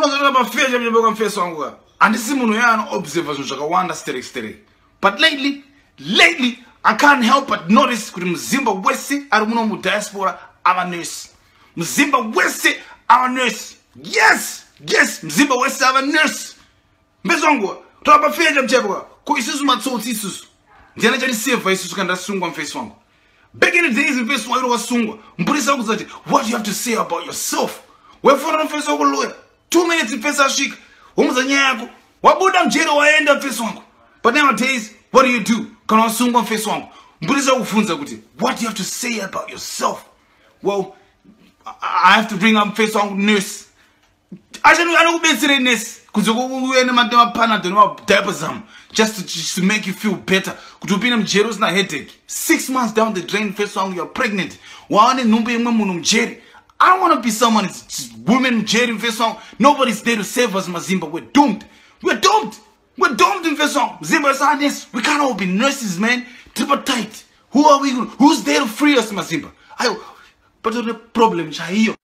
Makazora bafeja mjomba mfeso wangu ka. Andisi munhu yana observe zvakawanda stere. But lately I can't help but notice kuti Mzimba wese ari muno mu diaspora ava nurse. Mzimba wese ava nurse. Yes, Mzimba wese ava nurse. Mfeso wangu tola bafeja mjomba ko isusu matsotsi isusu. Ndiana chali save isusu kanda sungwa mfeso wangu. Back in the days mfeso wangu wasungwa. Mpulisa kuzati what do you have to say about yourself? Wefona mfeso wangu lawyer. 2 minutes mfeso ashika. Umuzanya yako. Wabuda mjero waenda mfeso wangu. But nowadays, what do? Kana wasungwa mfeso wangu. Mpulisa kufunza kuti what do you have to say about yourself? Well, I have to bring up mfeso wangu nurse. Ashanu anokubetsere nurse. Kuzoko uyene matema panadol ma diapers just to make you feel better. Kuti upina mjero usina headache. 6 months down the drain mfeso wangu you're pregnant. Waone numbe imwe munhu mjeri. I don't want to be someone that's women Jerry Mfeso. Nobody's there to save us, Mazimba. We're doomed. We're doomed in Mfeso. Zimba is honest. We can't all be nurses, man. Triple tight. Who's there to free us, Mazimba? But the problem is